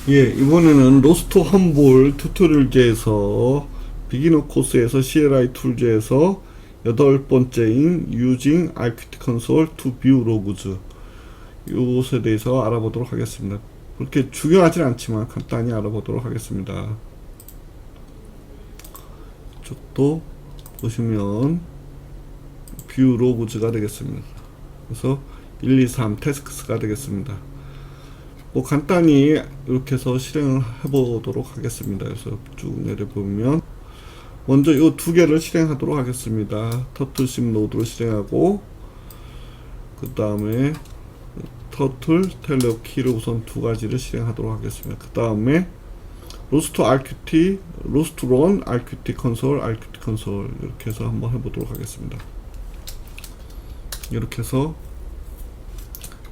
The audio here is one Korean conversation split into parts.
예, 이번에는 로스트 험볼 튜토리얼즈에서 비기너 코스에서 CLI 툴즈에서 여덟 번째인 Using RQT Console to View Logs 이것에 대해서 알아보도록 하겠습니다. 그렇게 중요하진 않지만 간단히 알아보도록 하겠습니다. 이쪽도 보시면 View Logs가 되겠습니다. 그래서 1, 2, 3 태스크스가 되겠습니다. 뭐 간단히 이렇게 해서 실행을 해보도록 하겠습니다. 그래서 쭉 내려보면 먼저 이 두 개를 실행하도록 하겠습니다. 터틀심 노드를 실행하고 그 다음에 터틀 텔레오 키를 우선 두 가지를 실행하도록 하겠습니다. 그 다음에 로스트 RQT, 로스트 런 RQT 컨솔, RQT 컨솔 이렇게 해서 한번 해보도록 하겠습니다. 이렇게 해서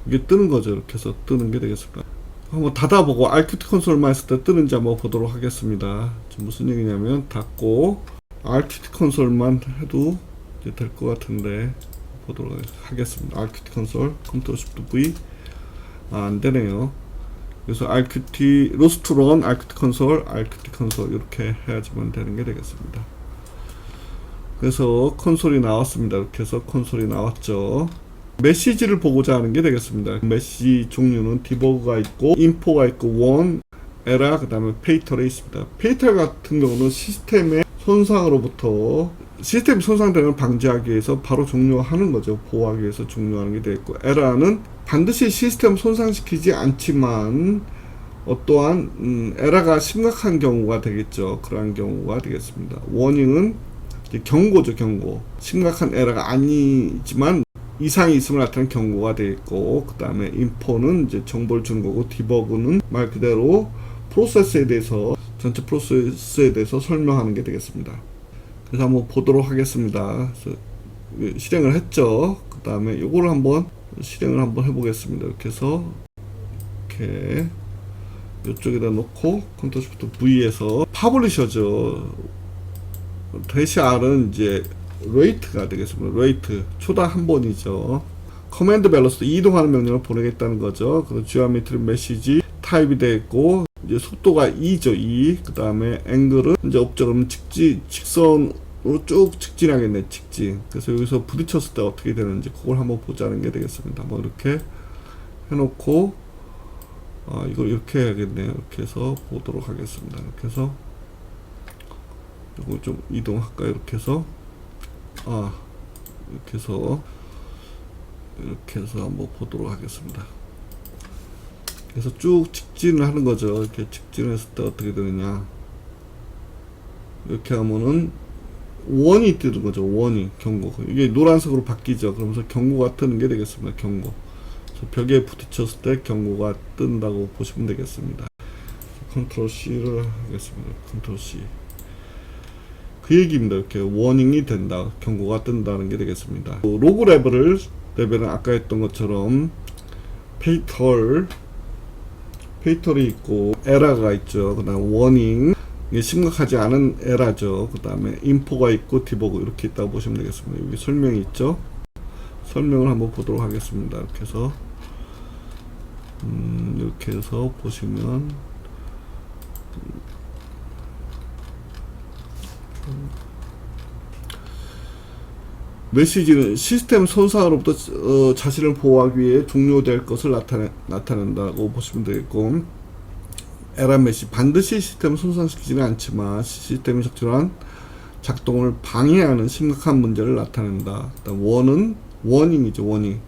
이게 뜨는 거죠. 이렇게 해서 뜨는 게 되겠습니다. 한번 닫아보고 RQT 컨솔만 했을 때 뜨는지 한번 보도록 하겠습니다. 지금 무슨 얘기냐면 닫고 RQT 컨솔만 해도 될 것 같은데 보도록 하겠습니다. RQT 컨솔 컨트롤 쉬프트 V 안 되네요. 그래서 RQT 로스트 런 RQT 컨솔 이렇게 해야지만 되는 게 되겠습니다. 그래서 컨솔이 나왔습니다. 이렇게 해서 컨솔이 나왔죠. 메시지를 보고자 하는 게 되겠습니다. 메시지 종류는 디버그가 있고 인포가 있고 원, 에라, 그 다음에 페이털이 있습니다. 페이털 같은 경우는 시스템의 손상으로부터 시스템 손상되는 걸 방지하기 위해서 바로 종료하는 거죠. 보호하기 위해서 종료하는 게 되겠고 에라는 반드시 시스템 손상시키지 않지만 어떠한 에라가 심각한 경우가 되겠죠. 그러한 경우가 되겠습니다. 워닝은 경고죠. 경고. 심각한 에라가 아니지만 이상이 있음을 나타내는 경고가 되겠고, 그 다음에 인포는 이제 정보를 주는 거고, 디버그는 말 그대로 프로세스에 대해서 전체 프로세스에 대해서 설명하는 게 되겠습니다. 그래서 한번 보도록 하겠습니다. 그래서 실행을 했죠. 그 다음에 이거를 한번 실행을 한번 해보겠습니다. 이렇게 해서 이렇게 이쪽에다 놓고 컨트롤 쉬프트 V에서 파블리셔죠. 대시 R은 이제 레이트가 되겠습니다. 레이트 초당 한 번이죠. 커맨드 밸런스 이동하는 명령을 보내겠다는 거죠. 그래서 지오메트리 메시지 타입이 되어 있고 이제 속도가 2죠. 2. 그 다음에 앵글은 이제 업적은 직선으로 쭉 직진하겠네. 직진. 그래서 여기서 부딪혔을 때 어떻게 되는지 그걸 한번 보자는 게 되겠습니다. 한번 이렇게 해놓고 이걸 이렇게 해야겠네요. 이렇게 해서 보도록 하겠습니다. 이렇게 해서 이거 좀 이동할까요? 이렇게 해서 이렇게 해서 한번 보도록 하겠습니다. 그래서 쭉 직진을 하는 거죠. 이렇게 직진을 했을 때 어떻게 되느냐. 이렇게 하면은 원이 뜨는 거죠. 원이 경고. 이게 노란색으로 바뀌죠. 그러면서 경고가 뜨는 게 되겠습니다. 경고. 벽에 부딪혔을 때 경고가 뜬다고 보시면 되겠습니다. 컨트롤 C를 하겠습니다. 컨트롤 C. 그 얘기입니다. 이렇게 워닝이 된다, 경고가 뜬다는 게 되겠습니다. 로그 레벨은 아까 했던 것처럼 페이털이 있고 에러가 있죠. 그 다음 워닝, 이게 심각하지 않은 에러죠. 그 다음에 인포가 있고 디버그 이렇게 있다고 보시면 되겠습니다. 여기 설명이 있죠. 설명을 한번 보도록 하겠습니다. 이렇게 해서 보시면 메시지는 시스템 손상으로부터 자신을 보호하기 위해 종료될 것을 나타낸다고 보시면 되겠고, 에러 메시지 반드시 시스템을 손상시키지는 않지만 시스템의 적절한 작동을 방해하는 심각한 문제를 나타낸다. 원은 워닝이죠. 워닝.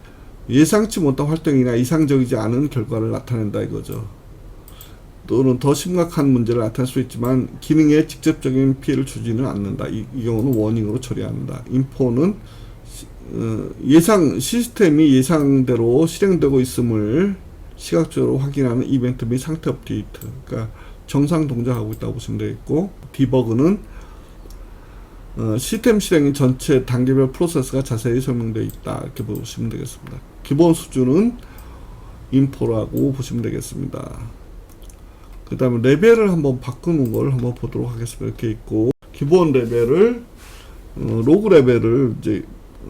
예상치 못한 활동이나 이상적이지 않은 결과를 나타낸다 이거죠. 또는 더 심각한 문제를 나타낼 수 있지만 기능에 직접적인 피해를 주지는 않는다. 이 경우는 워닝으로 처리한다. 인포는 시스템이 예상대로 실행되고 있음을 시각적으로 확인하는 이벤트 및 상태 업데이트. 그러니까 정상 동작하고 있다고 보시면 되겠고, 디버그는 시스템 실행인 전체 단계별 프로세스가 자세히 설명되어 있다. 이렇게 보시면 되겠습니다. 기본 수준은 인포라고 보시면 되겠습니다. 그 다음에 레벨을 한번 바꾸는 걸 한번 보도록 하겠습니다. 이렇게 있고, 기본 레벨을 로그 레벨을 이제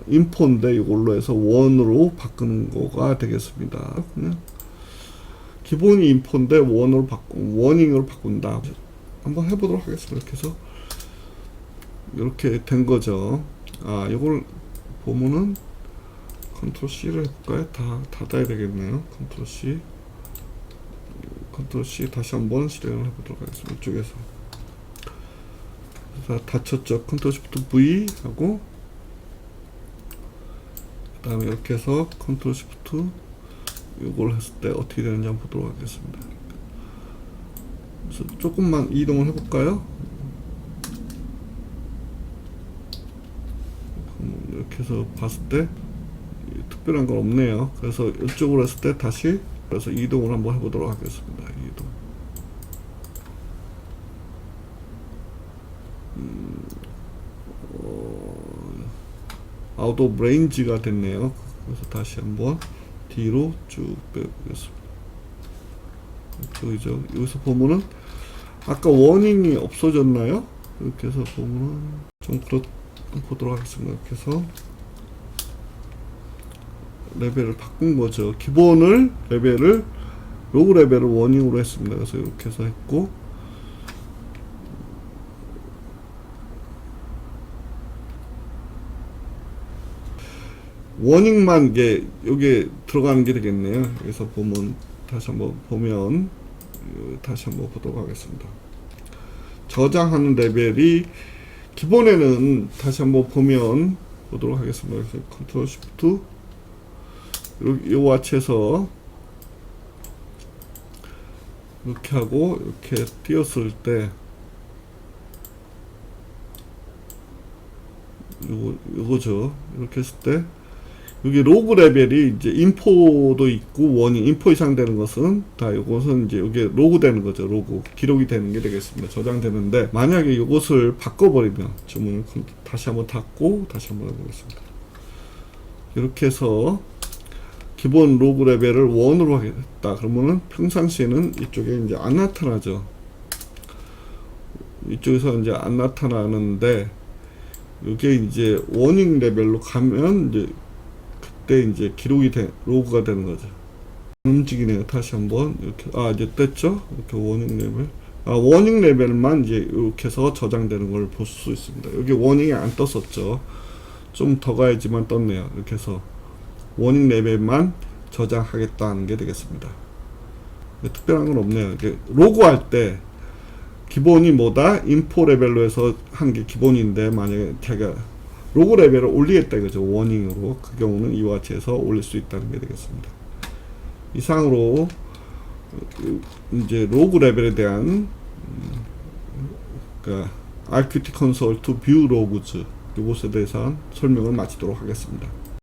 인포인데 이걸로 해서 1으로 바꾸는 거가 되겠습니다. 그냥 기본이 인포인데 워닝으로 바꾼다. 한번 해보도록 하겠습니다. 이렇게 해서 이렇게 된 거죠. 아, 이걸 보면은 컨트롤 C를 해볼까요? 다 닫아야 되겠네요. 컨트롤 C, 컨트롤 C 다시 한번 실행을 해보도록 하겠습니다. 이쪽에서 다 닫혔죠. 컨트롤 Shift V 하고 그 다음에 이렇게 해서 컨트롤 Shift 이걸 했을 때 어떻게 되는지 한번 보도록 하겠습니다. 그래서 조금만 이동을 해볼까요? 이렇게 해서 봤을 때 특별한 건 없네요. 그래서 이쪽으로 했을 때 다시 그래서 이동을 한번 해보도록 하겠습니다. 이동. 아웃 오브 레인지가 됐네요. 그래서 다시 한번 뒤로 쭉 빼보겠습니다. 저기죠. 여기서 보면은 아까 워닝이 없어졌나요? 이렇게 해서 보면은 좀 보도록 하겠습니다. 이렇게 해서 레벨을 바꾼 거죠. 기본을 레벨을 로그 레벨을 워닝으로 했습니다. 그래서 이렇게 해서 했고 워닝만 이게 여기에 들어가는 게 되겠네요. 여기서 보면 다시 한번 보면 다시 한번 보도록 하겠습니다. 저장하는 레벨이 기본에는 다시 한번 보면 보도록 하겠습니다. 그래서 컨트롤 시프트 이 와치에서 이렇게 하고 이렇게 띄었을 때 요거죠. 이렇게 했을 때 여기 로그 레벨이 이제 인포도 있고 워닝, 인포 이상 되는 것은 다 이것은 이제 여기 로그 되는 거죠. 로그 기록이 되는 게 되겠습니다. 저장되는데 만약에 이것을 바꿔버리면 주문을 다시 한번 닫고 다시 한번 해보겠습니다. 이렇게 해서 기본 로그 레벨을 1으로 하겠다. 그러면은 평상시에는 이쪽에 이제 안 나타나죠. 이쪽에서 이제 안 나타나는데 이게 이제 워닝 레벨로 가면 이제 그때 이제 기록이 로그가 되는 거죠. 움직이네요. 다시 한번 이렇게 이제 뗐죠. 이렇게 워닝 레벨. 워닝 레벨만 이제 이렇게 해서 저장되는 걸 볼 수 있습니다. 여기 워닝이 안 떴었죠. 좀 더 가야지만 떴네요. 이렇게 해서 워닝 레벨만 저장하겠다는 게 되겠습니다. 특별한 건 없네요. 이게 로그할 때 기본이 뭐다? 인포 레벨로 해서 한 게 기본인데 만약에 제가 로그 레벨을 올리겠다 이거죠. 워닝으로. 그 경우는 이 와치에서 올릴 수 있다는 게 되겠습니다. 이상으로 이제 로그 레벨에 대한 그러니까 RQT 콘솔 to view logs 이것에 대해서 설명을 마치도록 하겠습니다.